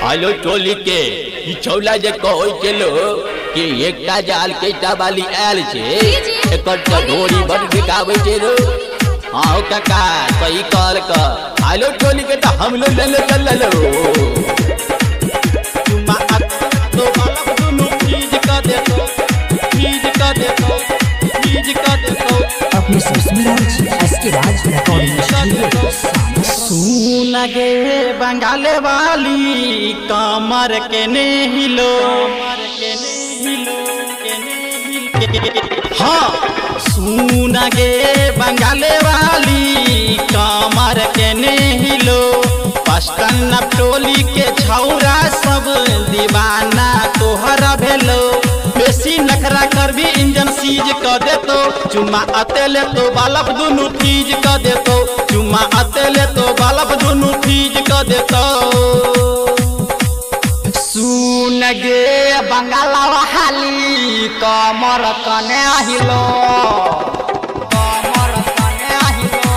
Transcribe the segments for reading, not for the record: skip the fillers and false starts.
हालो टोली के छौला जे कहै चलो कि एकटा जाल केटा वाली आयल छे एकर चढ़ोरी बड़ बिकाबै छे रो। हां काका सही कहल क हालो टोली के त हम लोग ले चल लो चुम्मा तो बालक दुनु चीज का देखो चीज का देखो चीज का देखो अपने सुस्मिराज एसके राज रिकॉर्डिंग स्टूडियो। सुन गे बंगाल वाली कमर के ने हिलो हाँ सुन गे बंगाल वाली कमर के ने हिलो। पश्तन टोली के छौरा सब दीवाना तोहरा भेलो। बेसी नखरा कर भी इंजन सीज कर देतो चुम्मा अतेले तो बालब दुनु फीज कर देतो चुम्मा अतेले तो बालब दुनु फीज कर देतो। सुन गे बंगाल वाली कमर कने हिलो कमर कने हिलो।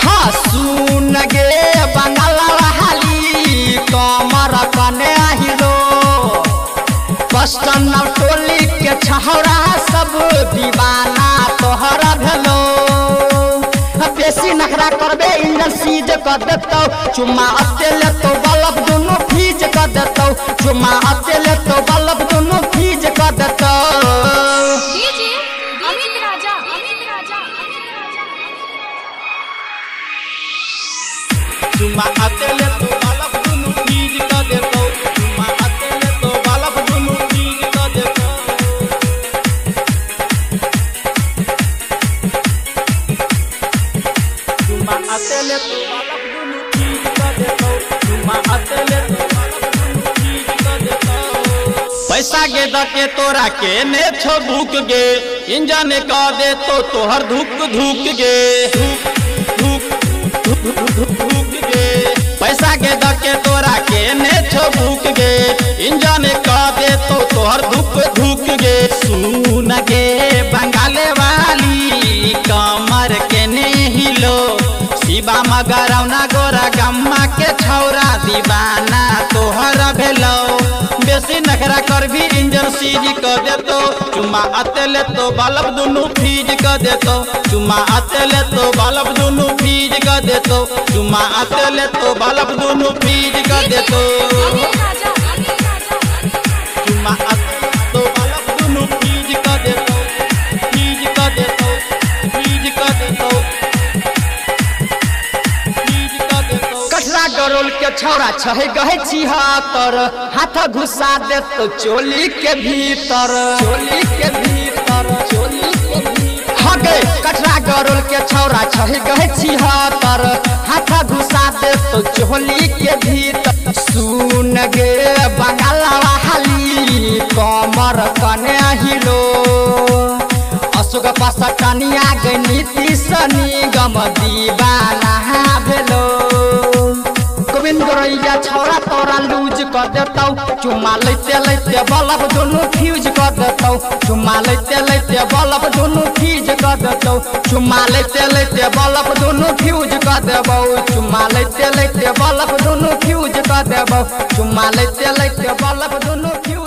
हाँ सुन गे बंगाल वाली कमर कने हिलो। पश्तन टोली के छौरा सब दीवाना तोहरा भेलो। बेसी नखरा करबे इंजन सीज कर देतो चुम्मा अतेले तो बल्ब दुनु फीज कर देतो चुम्मा अतेले तो बल्ब दुनु फीज कर देतो। अमित राजा चुम्मा अतेले तो बल्ब दुनु फीज कर देतो चुम्मा अतेले तो बल्ब दुनु फीज कर देतो। चुम्मा अतेले तो बल्ब दुनु फीज कर देतो चुम्मा अतेले तो बल्ब दुनु फीज कर देतो। पैसा के दके तोरा के ने छो भूक गे इंजन का दे तो तोहर धुक धुक गे धुक गे। पैसा के दके तोरा के ने छो भूक गे इंजन का दे तो तोहर धुक धुक गे। सुन गे बंगाल वाली कमर के ने हिलो। शिवा मगरौना गोरा गम्मा के छौरा दीवाना तोहरा भेलो। बेसी नखरा कर भी इंजन सीज कर देतो चुम्मा अतेले तो बल्ब दुनु फीज कर देतो चुम्मा अतेले तो बल्ब दुनु फीज कर देतो चुम्मा अतेले तो बल्ब दुनु फीज कर देतो चुम्मा अतेले तो बल्ब दुनु फीज कर देतो फीज कर देतो फीज कर देतो फीज कर देतो। कठरा गरोल के छौरा छहे गहे छिहत्तर हाथ घुसा दे तो चोली के भीतर चोली के भीतर चोली के भीतर। हगे कठरा गरोल के छौरा छहे गहे छिहत्तर हाथ घुसा दे तो चोली के भीतर। सुन गे बंगाल वाली कमर कने हिलो। अशोक पसटनिया गे नीति सनी गम दीवाना भेलो। गोविंद रैया छौरा तोरा लूज कर देतौ चुम्मा लेते लेते बल्ब दुनु फ्यूज कर देतौ चुम्मा लेते लेते बल्ब दुनु फ्यूज कर देतौ चुम्मा लेते लेते बल्ब दुनु फ्यूज कर देबौ चुम्मा लेते लेते बल्ब दुनु फ्यूज कर देबौ चुम्मा लेते लेते बल्ब दुनु फ्यूज